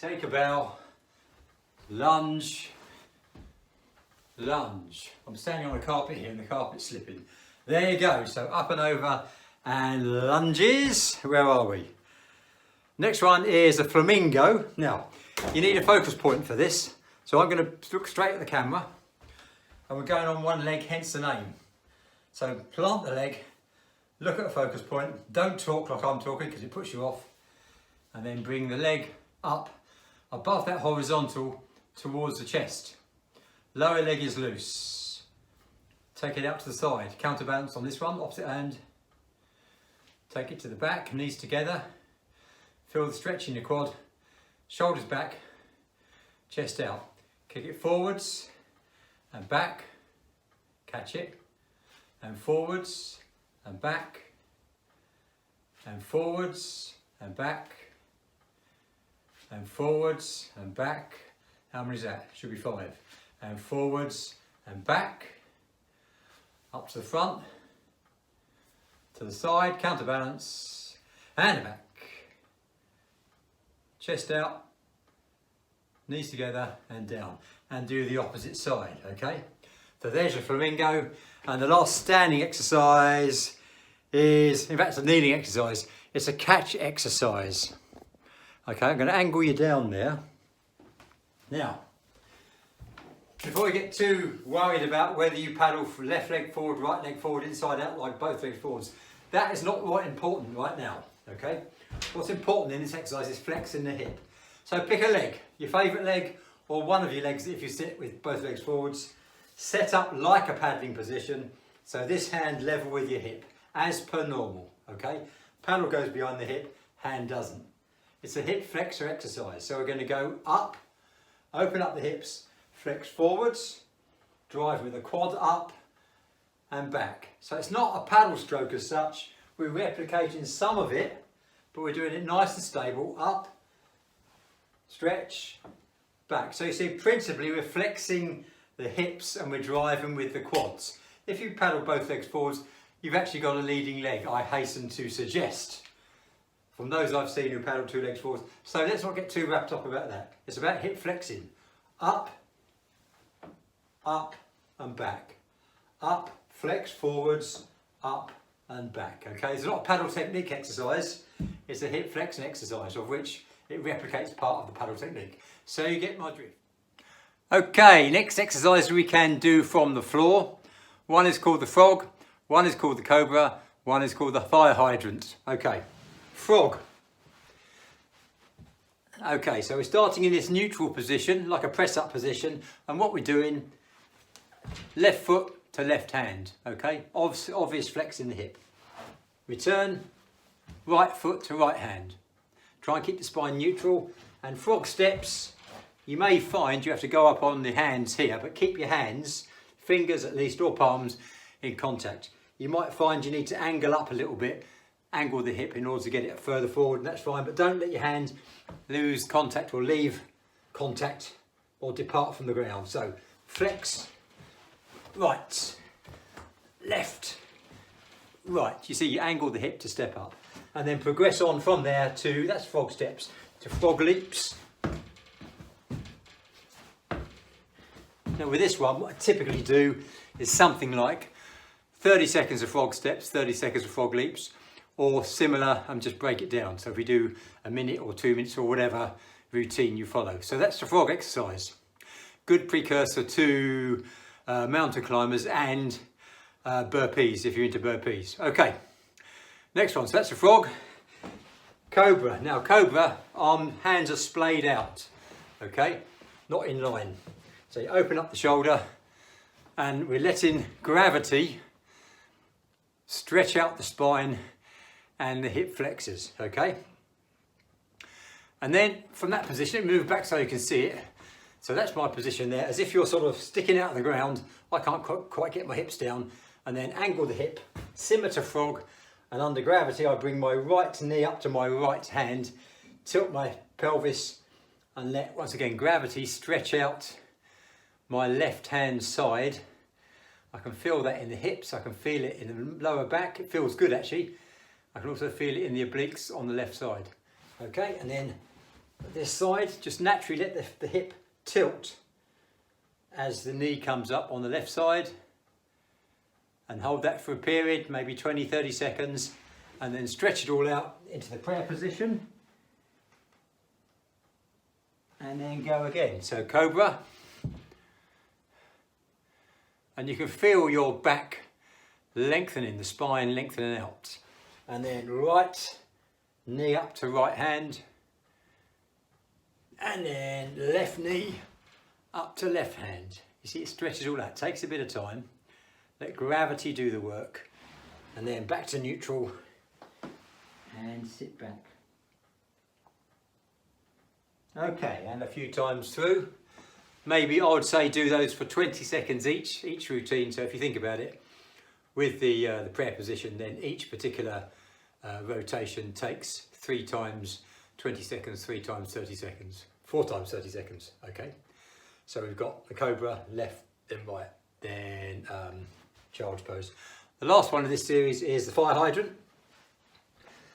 take a bow, lunge, lunge. I'm standing on a carpet here and the carpet's slipping. There you go, so up and over and lunges. Where are we? Next one is a flamingo. Now, you need a focus point for this. So I'm going to look straight at the camera and we're going on one leg, hence the name. So plant the leg, look at a focus point, don't talk like I'm talking because it puts you off, and then bring the leg up above that horizontal towards the chest. Lower leg is loose. Take it out to the side, counterbalance on this one, opposite hand. Take it to the back, knees together. Feel the stretch in your quad, shoulders back, chest out. Kick it forwards and back, catch it, and forwards and back, and forwards and back, and forwards and back. How many is that? Should be 5. And forwards and back, up to the front, to the side, counterbalance, and back. Chest out, knees together and down. And do the opposite side, okay? So there's your flamingo. And the last standing exercise is, in fact, it's a kneeling exercise. It's a catch exercise. Okay, I'm going to angle you down there. Now, before we get too worried about whether you paddle left leg forward, right leg forward, inside out, like both legs forwards, that is not right important right now, okay? What's important in this exercise is flexing the hip. So pick a leg, your favourite leg, or one of your legs if you sit with both legs forwards. Set up like a paddling position, so this hand level with your hip, as per normal, okay? Paddle goes behind the hip, hand doesn't. It's a hip flexor exercise, so we're going to go up, open up the hips, flex forwards, drive with the quad up and back. So it's not a paddle stroke as such, we're replicating some of it, but we're doing it nice and stable, up, stretch, back. So you see, principally we're flexing the hips and we're driving with the quads. If you paddle both legs forwards, you've actually got a leading leg, I hasten to suggest, from those I've seen who paddle 2 legs forwards. So let's not get too wrapped up about that. It's about hip flexing. Up, up and back. Up, flex forwards, up and back. Okay, it's not a paddle technique exercise, it's a hip flexing exercise of which it replicates part of the paddle technique. So you get my drift. Okay, next exercise we can do from the floor. One is called the frog, one is called the cobra, one is called the fire hydrant. Okay, frog. Okay, so we're starting in this neutral position, like a press-up position, and what we're doing, left foot to left hand, okay? Obvious flex in the hip. Return, right foot to right hand. Try and keep the spine neutral, and frog steps, you may find you have to go up on the hands here, but keep your hands, fingers at least, or palms, in contact. You might find you need to angle up a little bit, angle the hip in order to get it further forward, and that's fine, but don't let your hand lose contact or leave contact or depart from the ground. So flex, right, left, right. You see, you angle the hip to step up, and then progress on from there to, that's frog steps, to frog leaps. Now with this one, what I typically do is something like 30 seconds of frog steps, 30 seconds of frog leaps, or similar, and just break it down. So if we do a minute or 2 minutes or whatever routine you follow. So that's the frog exercise. Good precursor to mountain climbers and burpees, if you're into burpees. Okay, next one, so that's the frog. Cobra. Now cobra, hands are splayed out, okay, not in line. So you open up the shoulder and we're letting gravity stretch out the spine and the hip flexors, okay? And then from that position, move back so you can see it. So that's my position there, as if you're sort of sticking out of the ground. I can't quite get my hips down, and then angle the hip, similar to frog, and under gravity I bring my right knee up to my right hand, tilt my pelvis, and let, once again, gravity stretch out my left hand side. I can feel that in the hips, I can feel it in the lower back, it feels good actually. I can also feel it in the obliques on the left side. Okay, and then this side, just naturally let the hip tilt as the knee comes up on the left side, and hold that for a period, maybe 20-30 seconds, and then stretch it all out into the prayer position, and then go again. So cobra, and you can feel your back lengthening, the spine lengthening out, and then right knee up to right hand, and then left knee up to left hand. You see, it stretches all out, takes a bit of time. Let gravity do the work, and then back to neutral and sit back. Okay, and a few times through. Maybe I would say do those for 20 seconds each routine. So if you think about it, with the prayer position, then each particular rotation takes 3 times 20 seconds, 3 times 30 seconds, 4 times 30 seconds, okay? So we've got the cobra, left, then right, then child's pose. The last one of this series is the fire hydrant.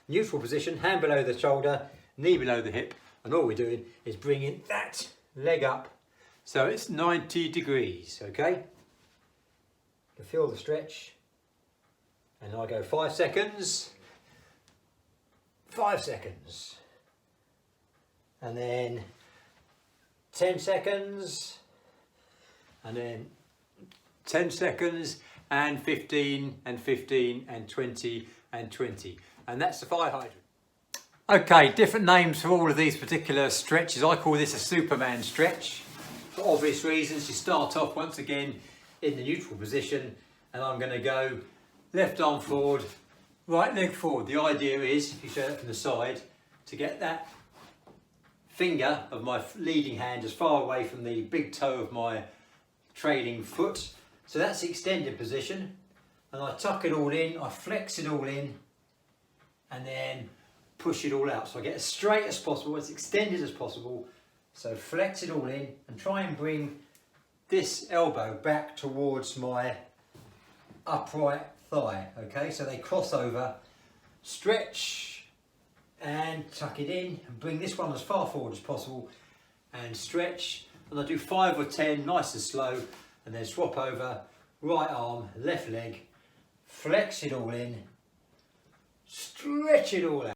Neutral position, hand below the shoulder, knee below the hip, and all we're doing is bringing that leg up so it's 90 degrees, okay? You feel the stretch, and I go 5 seconds, 5 seconds, and then 10 seconds, and then 10 seconds, and 15, and 15, and 20, and 20. And that's the fire hydrant. Okay, different names for all of these particular stretches. I call this a Superman stretch. For obvious reasons, you start off once again in the neutral position, and I'm going to go left arm forward, right leg forward. The idea is, if you show it from the side, to get that finger of my leading hand as far away from the big toe of my trailing foot. So that's the extended position, and I tuck it all in, I flex it all in, and then push it all out. So I get as straight as possible, as extended as possible. So flex it all in and try and bring this elbow back towards my upright thigh, okay? So they cross over, stretch and tuck it in, and bring this one as far forward as possible and stretch. And I do 5 or 10 nice and slow, and then swap over, right arm, left leg, flex it all in, stretch it all out.